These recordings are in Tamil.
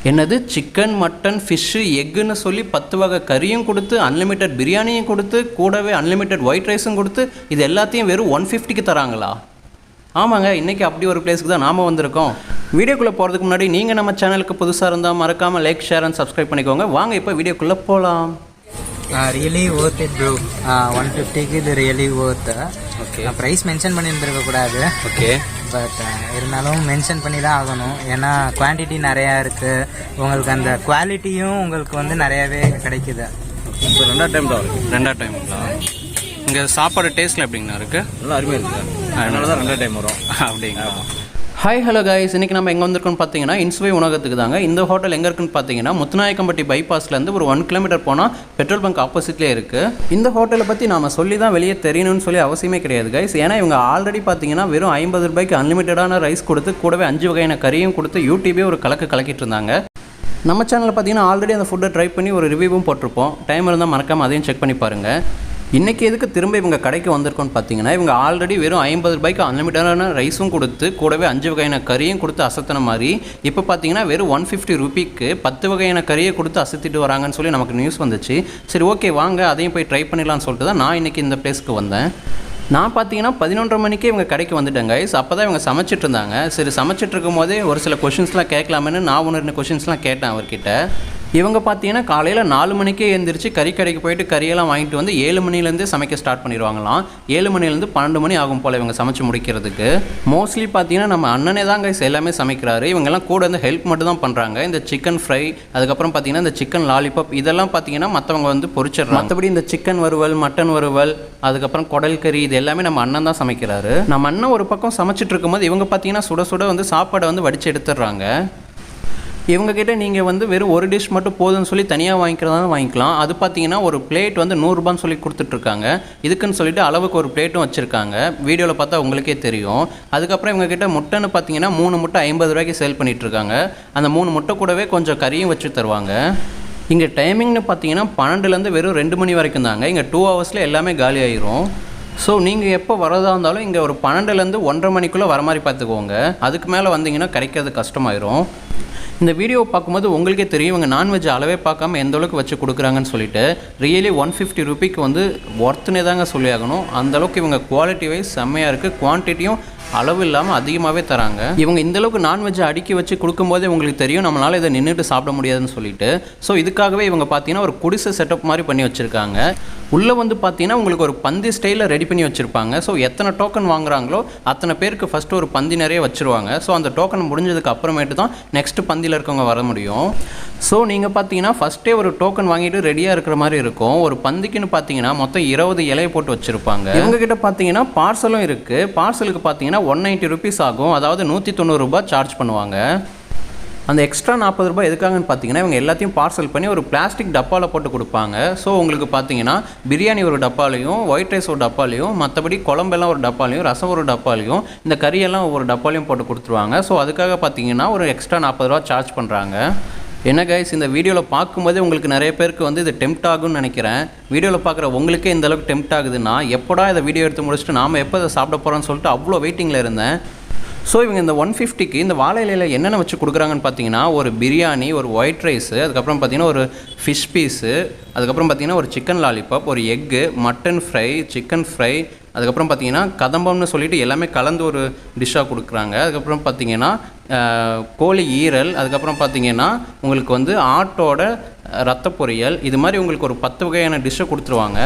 என்னது சிக்கன் மட்டன் ஃபிஷ்ஷு எக்குன்னு சொல்லி 10 வகை கறியும் கொடுத்து அன்லிமிட்டெட் பிரியாணியும் கொடுத்து கூடவே அன்லிமிட்டெட் ஒயிட் ரைஸும் கொடுத்து இது எல்லாத்தையும் வெறும் 150க்கு தராங்களா? ஆமாங்க, இன்றைக்கி அப்படி ஒரு பிளேஸுக்கு தான் நாம் வந்திருக்கோம். வீடியோக்குள்ளே போகிறதுக்கு முன்னாடி நீங்கள் நம்ம சேனலுக்கு புதுசாக இருந்தால் மறக்காமல் லைக் ஷேர் அண்ட் சப்ஸ்கிரைப் பண்ணிக்கோங்க. வாங்க இப்போ வீடியோக்குள்ளே போகலாம். Really worth it bro. 150க்கு இது really worth. Okay, price mention பண்ணியிருந்துருக்க கூடாது. ஓகே, பட் இருந்தாலும் மென்ஷன் பண்ணி தான் ஆகணும். ஏன்னா குவான்டிட்டி நிறையா இருக்குது, உங்களுக்கு அந்த குவாலிட்டியும் உங்களுக்கு வந்து நிறையாவே கிடைக்குது. இப்போ ரெண்டாவது டைம்ங்களா? இங்கே சாப்பாடு டேஸ்ட்டில் எப்படிங்கண்ணா இருக்குது? நல்லா அருமையாக இருக்குது, அதனால தான் 2 டைம் வரும். அப்படிங்களா? ஹாய் ஹலோ கைஸ், இன்றைக்கி நம்ம எங்கே வந்திருக்கோம்னு பார்த்தீங்கன்னா இன்சுவை உணவகத்துக்கு தாங்க. இந்த ஹோட்டல் எங்கே இருக்குன்னு பார்த்தீங்கன்னா முத்துநாயக்கம்பட்டி பைபாஸ்லேருந்து ஒரு 1 கிலோமீட்டர் போனால் பெட்ரோல் பங்க் ஆப்போசிட்லேயே இருக்குது. இந்த ஹோட்டலை பற்றி நாம் சொல்லி தான் வெளியே தெரியணும்னு சொல்லி அவசியமே கிடையாது கைஸ். ஏன்னா இவங்க ஆல்ரெடி பார்த்தீங்கன்னா வெறும் 50 ரூபாய்க்கு அன்லிமிட்டடான ரைஸ் கொடுத்து கூடவே 5 வகையான கறியும் கொடுத்து யூடியூபே ஒரு கலக்கிட்டு இருந்தாங்க. நம்ம சேனலில் பார்த்தீங்கன்னா ஆல்ரெடி அந்த ஃபுட்டை ட்ரை பண்ணி ஒரு ரிவ்யூவும் போட்டிருப்போம். டைம் இருந்தால் மறக்காமல் அதையும் செக் பண்ணி பாருங்கள். இன்றைக்கி எதுக்கு திரும்ப இவங்க கடைக்கு வந்திருக்கோன்னு பார்த்தீங்கன்னா இவங்க ஆல்ரெடி வெறும் 50 ரூபாய்க்கு அன்லிமிட்டடான ரைஸும் கொடுத்து கூடவே 5 வகையான கறியும் கொடுத்து அசத்தின மாதிரி இப்போ பார்த்தீங்கன்னா வெறும் 150 ரூபாய்க்கு 10 வகையான கறியை கொடுத்து அசத்திட்டு வராங்கன்னு சொல்லி நமக்கு நியூஸ் வந்துச்சு. சரி ஓகே வாங்க அதையும் போய் ட்ரை பண்ணிடலாம்னு சொல்லிட்டு தான் நான் இன்றைக்கி இந்த பிளேஸ்க்கு வந்தேன். நான் பார்த்தீங்கன்னா 11:30 மணிக்கே இவங்க கடைக்கு வந்துட்டேன் கைஸ். அப்போ தான் இவங்க சமைச்சிட்டு இருந்தாங்க. சரி சமைச்சிட்டு இருக்கும் போதே ஒரு சில கொஷின்ஸ்லாம் கேட்கலாமேன்னு நான் 1-2 கொஷின்ஸ்லாம் கேட்டேன் அவர்கிட்ட. இவங்க பார்த்தீங்கன்னா காலையில் 4 மணிக்கே எழுந்திரிச்சு கறிக்கடைக்கு போயிட்டு கறியெல்லாம் வாங்கிட்டு வந்து 7 மணிலேருந்தே சமைக்க ஸ்டார்ட் பண்ணிடுவாங்களாம். 7 மணிலேருந்து 12 மணி ஆகும் போல் இவங்க சமைச்சு முடிக்கிறதுக்கு. மோஸ்ட்லி பார்த்தீங்கன்னா நம்ம அண்ணனே தான் கைஸ் எல்லாமே சமைக்கிறாரு. இவங்கெல்லாம் கூட வந்து ஹெல்ப் மட்டும் தான் பண்ணுறாங்க. இந்த சிக்கன் ஃப்ரை, அதுக்கப்புறம் பார்த்தீங்கன்னா இந்த சிக்கன் லாலிபாப் இதெல்லாம் பார்த்தீங்கன்னா மற்றவங்க வந்து பொரிச்சிடுறாங்க. மற்றபடி இந்த சிக்கன் வறுவல், மட்டன் வறுவல், அதுக்கப்புறம் குடல் கறி இது எல்லாமே நம்ம அண்ணன் தான் சமைக்கிறாரு. நம்ம அண்ணன் ஒரு பக்கம் சமைச்சிட்டு இருக்கும்போது இவங்க பார்த்தீங்கன்னா சுட சுட வந்து சாப்பாடை வந்து வடித்து எடுத்துடுறாங்க. இவங்ககிட்ட நீங்கள் வந்து வெறும் ஒரு டிஷ் மட்டும் போதும்னு சொல்லி தனியாக வாங்கிக்கிறதா வாங்கிக்கலாம். அது பார்த்தீங்கன்னா ஒரு பிளேட் வந்து 100 ரூபான்னு சொல்லி கொடுத்துட்ருக்காங்க. இதுக்குன்னு சொல்லிட்டு அளவுக்கு ஒரு பிளேட்டும் வச்சுருக்காங்க. வீடியோவில் பார்த்தா உங்களுக்கே தெரியும். அதுக்கப்புறம் இவங்ககிட்ட முட்டைன்னு பார்த்தீங்கன்னா 3 முட்டை 50 ரூபாய்க்கு சேல் பண்ணிகிட்ருக்காங்க. அந்த 3 முட்டை கூடவே கொஞ்சம் கறியும் வச்சு தருவாங்க. இங்கே டைமிங்னு பார்த்தீங்கன்னா 12லேருந்து வெறும் 2 மணி வரைக்கும் தாங்க. இங்கே 2 ஹவர்ஸில் எல்லாமே காலி ஆயிரும். ஸோ நீங்கள் எப்போ வரதா இருந்தாலும் இங்கே ஒரு 12லேருந்து 1:30 மணிக்குள்ளே வர மாதிரி பார்த்துக்கோங்க. அதுக்கு மேலே வந்தீங்கன்னா கிடைக்கிறது கஷ்டமாயிரும். இந்த வீடியோ பார்க்கும்போது உங்களுக்கே தெரியும் இவங்க நான்வெஜ் அளவே பார்க்காம எந்த அளவுக்கு வச்சு கொடுக்குறாங்கன்னு சொல்லிட்டு. ரியலி 150 ரூபாய்க்கு வந்து ஒர்த்துனே தாங்க சொல்லி ஆகணும். அந்தளவுக்கு இவங்க குவாலிட்டி வைஸ் செம்மையாக இருக்குது. குவான்டிட்டியும் அளவு இல்லாமல் அதிகமாகவே தராங்க. இவங்க இந்தளவுக்கு நான்வெஜ்ஜை அடுக்கி வச்சு கொடுக்கும்போதே உங்களுக்கு தெரியும் நம்மளால் இதை நின்றுட்டு சாப்பிட முடியாதுன்னு சொல்லிட்டு. ஸோ இதுக்காகவே இவங்க பார்த்தீங்கன்னா ஒரு குடிசை செட்டப் மாதிரி பண்ணி வச்சுருக்காங்க. உள்ளே வந்து பார்த்தீங்கன்னா உங்களுக்கு ஒரு பந்தி ஸ்டைலில் ரெடி பண்ணி வச்சுருப்பாங்க. ஸோ எத்தனை டோக்கன் வாங்குறாங்களோ அத்தனை பேருக்கு ஃபஸ்ட்டு ஒரு பந்தி நிறைய வச்சுருவாங்க. ஸோ அந்த டோக்கன் முடிஞ்சதுக்கு அப்புறமேட்டு தான் நெக்ஸ்ட்டு பந்தியில் இருக்கவங்க வர முடியும். ஸோ நீங்கள் பார்த்தீங்கன்னா ஃபஸ்ட்டே ஒரு டோக்கன் வாங்கிட்டு ரெடியாக இருக்கிற மாதிரி இருக்கும். ஒரு பந்திக்குன்னு பார்த்தீங்கன்னா மொத்தம் 20 இலையை போட்டு வச்சுருப்பாங்க. இவங்ககிட்ட பார்த்தீங்கன்னா பார்சலும் இருக்குது. பார்சலுக்கு பார்த்தீங்கன்னா 190 ரூபீஸ் ஆகும். அதாவது 190 ரூபாய் சார்ஜ் பண்ணுவாங்க. அந்த எக்ஸ்ட்ரா 40 ரூபாய் எதுக்காகன்னு பார்த்தீங்கன்னா இவங்க எல்லாத்தையும் பார்சல் பண்ணி ஒரு பிளாஸ்டிக் டப்பாவில் போட்டு கொடுப்பாங்க. ஸோ உங்களுக்கு பார்த்தீங்கன்னா பிரியாணி ஒரு டப்பாலையும், ஒயிட் ரைஸ் ஒரு டப்பாலையும், மற்றபடி குழம்பெல்லாம் ஒரு டப்பாலையும், ரசம் ஒரு டப்பாலையும், இந்த கறியெல்லாம் ஒவ்வொரு டப்பாலையும் போட்டு கொடுத்துருவாங்க. ஸோ அதுக்காக பார்த்தீங்கன்னா ஒரு எக்ஸ்ட்ரா 40 ரூபா சார்ஜ் பண்ணுறாங்க. என்ன கைஸ், இந்த வீடியோவில் பார்க்கும்போதே உங்களுக்கு நிறைய பேருக்கு வந்து இது டெம்ப்ட் ஆகும்னு நினைக்கிறேன். வீடியோவில் பார்க்குற உங்களுக்கே இந்த அளவுக்கு டெம்ப்ட் ஆகுதுன்னா எப்போடா இதை வீடியோ எடுத்து முடிச்சுட்டு நாம் எப்போ இதை சாப்பிட போகிறோன்னு சொல்லிட்டு அவ்வளோ வெயிட்டிங்கில் இருந்தேன். ஸோ இவங்க இந்த 150க்கு இந்த வாழை இலையில் என்னென்ன வச்சு கொடுக்குறாங்கன்னு பார்த்தீங்கன்னா ஒரு பிரியாணி, ஒரு ஒயிட் ரைஸு, அதுக்கப்புறம் பார்த்தீங்கன்னா ஒரு ஃபிஷ் பீஸு, அதுக்கப்புறம் பார்த்தீங்கன்னா ஒரு சிக்கன் லாலிபாப், ஒரு egg, mutton fry, chicken fry, அதுக்கப்புறம் பார்த்தீங்கன்னா கதம்பம்னு சொல்லிட்டு எல்லாமே கலந்து ஒரு டிஷ்ஷாக கொடுக்குறாங்க. அதுக்கப்புறம் பார்த்தீங்கன்னா கோழி ஈரல், அதுக்கப்புறம் பார்த்தீங்கன்னா உங்களுக்கு வந்து ஆட்டோட ரத்த பொரியல், இது மாதிரி உங்களுக்கு ஒரு 10 வகையான டிஷ்ஷை கொடுத்துருவாங்க.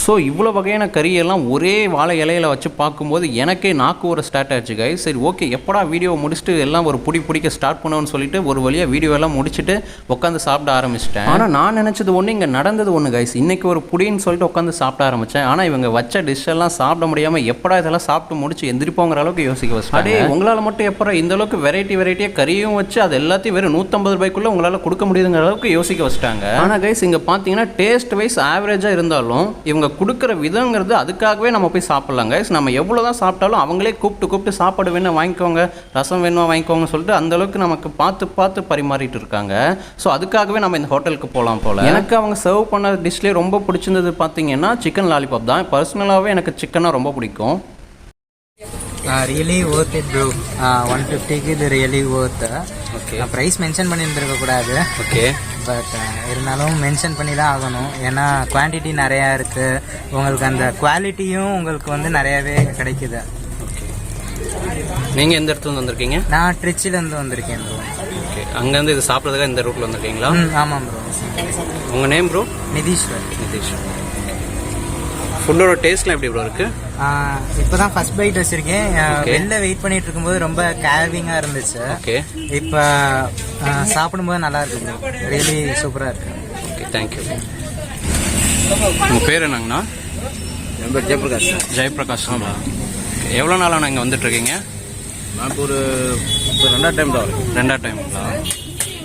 ஸோ இவ்வளோ வகையான கறியெல்லாம் ஒரே வாழை இலையில் வச்சு பார்க்கும்போது எனக்கே நாக்கு ஒரு ஸ்டார்ட் ஆகிடுச்சு கைஸ். சரி ஓகே எப்படா வீடியோவை முடிச்சுட்டு எல்லாம் ஒரு பிடிக்க ஸ்டார்ட் பண்ணுவோன்னு சொல்லிட்டு ஒரு வழியாக வீடியோவெல்லாம் முடிச்சுட்டு உட்காந்து சாப்பிட ஆரம்பிச்சிட்டேன். ஆனால் நான் நினச்சது ஒன்று, இங்கே நடந்தது ஒன்று கைஸ். இன்றைக்கி ஒரு புடின்னு சொல்லிட்டு உட்காந்து சாப்பிட ஆரம்பித்தேன். ஆனால் இவங்க வச்ச டிஷ்ஷெல்லாம் சாப்பிட முடியாமல் எப்படா இதெல்லாம் சாப்பிட்டு முடிச்சு எந்திரிப்போங்கிற அளவுக்கு யோசிக்க வச்சு, அதே உங்களால் மட்டும் எப்போ இந்த அளவுக்கு வெரைட்டியாக கறியும் வச்சு அது எல்லாத்தையும் வெறும் 150 ரூபாய்க்குள்ளே உங்களால் கொடுக்க முடியுதுங்கிற அளவுக்கு யோசிக்க வச்சுட்டாங்க. ஆனால் கைஸ் இங்கே பார்த்தீங்கன்னா டேஸ்ட் வைஸ் ஆவரேஜாக இருந்தாலும் இவங்க கொடுக்குற விதங்கிறது அதுக்காகவே நம்ம போய் சாப்பிட்லாம் கைஸ். நம்ம எவ்வளோ தான் சாப்பிட்டாலும் அவங்களே கூப்பிட்டு சாப்பாடு வேணும் வாங்கிக்கோங்க, ரசம் வேணும் வாங்கிக்கோங்க சொல்லிட்டு அந்தளவுக்கு நமக்கு பார்த்து பரிமாறிட்டு இருக்காங்க. ஸோ அதுக்காகவே நம்ம இந்த ஹோட்டலுக்கு போகலாம் போல். எனக்கு அவங்க சர்வ் பண்ண டிஷ்லேயே ரொம்ப பிடிச்சிருந்தது பார்த்தீங்கன்னா சிக்கன் லாலிபாப் தான். பர்சனலாகவே எனக்கு சிக்கனாக ரொம்ப பிடிக்கும். Really worth it bro. 150க்கு இது really worth. Okay price mention பண்ணியிருந்திருக்க கூடாது, ஓகே பட் இருந்தாலும் மென்ஷன் பண்ணி தான் ஆகணும். ஏன்னா குவான்டிட்டி நிறையா இருக்குது, உங்களுக்கு அந்த குவாலிட்டியும் உங்களுக்கு வந்து நிறையாவே கிடைக்குது. நீங்கள் எந்த இடத்துல வந்திருக்கீங்க? நான் ட்ரிச்சிலேருந்து வந்திருக்கேன் ப்ரோ. ஓகே, அங்கேருந்து இது சாப்பிட்றதுக்காக இந்த ரூட்டில் வந்திருக்கீங்களா? ஆமாம் ப்ரோ. உங்கள் நேம் ப்ரோ? நிதீஸ்வர். நிதிஷ். ஃபுட்டோட டேஸ்ட்லாம் எப்படி ப்ரோ இருக்குது? இப்போ தான் ஃபர்ஸ்ட் பைட் வச்சுருக்கேன். வெளில வெயிட் பண்ணிட்டு இருக்கும்போது ரொம்ப கேவிங்காக இருந்துச்சு. ஓகே இப்போ சாப்பிடும்போது நல்லா இருக்கு ப்ரோ, ரியலி சூப்பராக இருக்கு. Okay, thank you. உங்கள் பேர் என்னங்கண்ணா? என் பேர் ஜெயபிரகாஷ். ஜெயபிரகாஷ்ங்களா? எவ்வளோ நாளாக இங்கே வந்துட்டுருக்கீங்க? நான் இப்போ ஒரு 2 டைம் தான் வரேன். 2 டைம்ங்களா?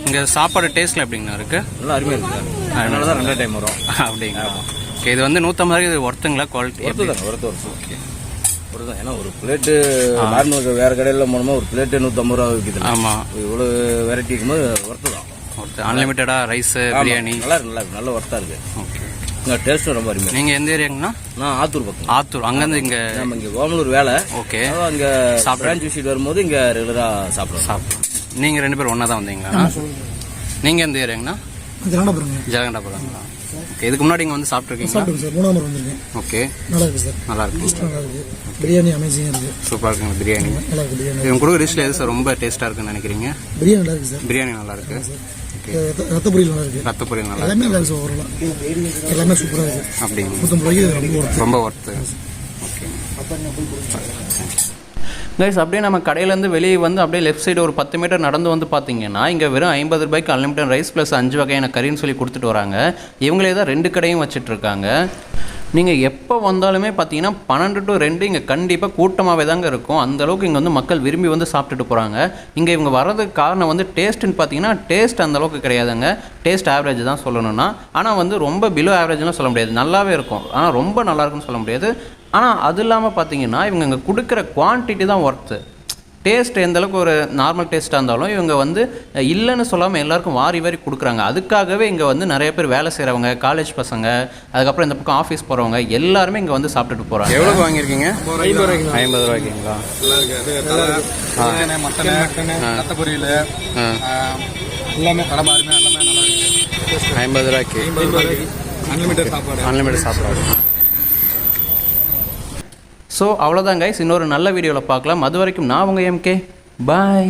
இங்கே சாப்பாடு டேஸ்ட்லாம் எப்படிங்கண்ணா இருக்குது? நல்லா அருமையாக இருக்குது, அதனால தான் 2 டைம் வரும். அப்படிங்களா? ஓகே, இது வந்து 150 இது ஒர்த்துங்களா? குவாலிட்டி ஒருத்து தாங்க, ஒருத்து ஓகே ஒரு தான். ஏன்னா ஒரு பிளேட்டு நார்மல் வேறு கடையில் போனோமா ஒரு பிளேட்டு 150 ரூபா விற்கிது. ஆமாம், இவ்வளோ வெரைட்டி இருக்கும்போது ஒர்த்து தான். ஒர்த்து அன்லிமிட்டடாக ரைஸு பிரியாணி நல்லா இருக்கு, நல்ல ஒர்த்தாக இருக்குது. ஓகே, இங்கே டேஸ்ட்டும் ரொம்ப அருமையாக. நீங்கள் எந்த ஏரியாங்கண்ணா? நான் ஆத்தூர் பக்கம். ஆத்தூர். அங்கேருந்து இங்கே நம்ம இங்கே ஓமலூர் வேலை. ஓகே, அங்கே பிரான்ச் விசிட் வரும்போது இங்கே ரெகுலராக சாப்பிடுவோம். சாப்பிடும். நீங்கள் 2 பேரும் ஒன்றா தான் வந்தீங்களா? நீங்கள் எந்த ஏரியாங்கண்ணா? ஜெகண்டாபுரங்களா? ஓகே, இதுக்கு முன்னாடி இங்கே வந்து சாப்பிட்ருக்கீங்களா? சார் 3ஆம் முறை வந்திருக்கேன். ஓகே, நல்லா இருக்கு சார், நல்லா இருக்கு. நல்லா இருக்கு. பிரியாணி அமேசிங்காக இருக்கு, சூப்பராக இருக்குங்க பிரியாணி. நல்லா இருக்கு பிரியாணி. இவங்க கொடுக்குற டிஷ்ல எது சார் ரொம்ப டேஸ்ட்டாக இருக்குன்னு நினைக்கிறீங்க? பிரியாணி நல்லா இருக்கு சார். பிரியாணி நல்லா இருக்கு. ஓகே, ரத்த பொரியல் நல்லா இருக்கு, ரத்த பொரியல் நல்லா எல்லாமே நல்லா இருக்கு சார். ஓரளவு எல்லாமே சூப்பராக இருக்கு. அப்படிங்க, 150 ரூபாய்க்கு ரொம்ப ஒர்த்து. ஓகே கைஸ், அப்படியே நம்ம கடையிலேருந்து வெளியே வந்து அப்படியே லெஃப்ட் சைடு ஒரு 10 மீட்டர் நடந்து வந்து பார்த்தீங்கன்னா இங்கே வெறும் 50 ரூபாய்க்கு அன்லிமிட்டட் ரைஸ் ப்ளஸ் 5 வகையான கறின்னு சொல்லி கொடுத்துட்டு வராங்க. இவங்களே தான் 2 கடையும் வச்சுட்ருக்காங்க. நீங்கள் எப்போ வந்தாலுமே பார்த்தீங்கன்னா 12 to 2 இங்கே கண்டிப்பாக கூட்டமாகவே தாங்க இருக்கும். அந்தளவுக்கு இங்கே வந்து மக்கள் விரும்பி வந்து சாப்பிட்டுட்டு போகிறாங்க. இங்கே இவங்க வர்றதுக்கு காரணம் வந்து டேஸ்ட்டுன்னு பார்த்தீங்கன்னா டேஸ்ட் அந்தளவுக்கு கிடையாதுங்க, டேஸ்ட் ஆவரேஜ் தான் சொல்லணும்னா. ஆனால் வந்து ரொம்ப பிலோ ஆவரேஜ்லாம் சொல்ல முடியாது, நல்லாவே இருக்கும். ஆனால் ரொம்ப நல்லா இருக்குன்னு சொல்ல முடியாது. ஆனால் அது இல்லாமல் பார்த்தீங்கன்னா இவங்க இங்கே கொடுக்குற குவான்டிட்டி தான் ஒர்த்து. டேஸ்ட் எந்தளவுக்கு ஒரு நார்மல் டேஸ்ட்டாக இருந்தாலும் இவங்க வந்து இல்லைன்னு சொல்லாமல் எல்லாருக்கும் வாரி வாரி கொடுக்குறாங்க. அதுக்காகவே இங்கே வந்து நிறைய பேர் வேலை செய்கிறவங்க, காலேஜ் பசங்க, அதுக்கப்புறம் இந்த பக்கம் ஆஃபீஸ் போகிறவங்க எல்லாருமே இங்கே வந்து சாப்பிட்டுட்டு போகிறாங்க. எவ்வளோக்கு வாங்கியிருக்கீங்க? 50 ரூபாய்க்குங்களா? ரத்த பொரியல் எல்லாமே கடை எல்லாமே நல்லா இருக்கு. 50 ரூபாய்க்கு அன்லிமிட்டட் சாப்பாடு. ஸோ அவ்வளோதான் கைஸ், இன்னொரு நல்ல வீடியோவில் பார்க்கலாம். அது வரைக்கும் நான் உங்கள் MK. பாய்.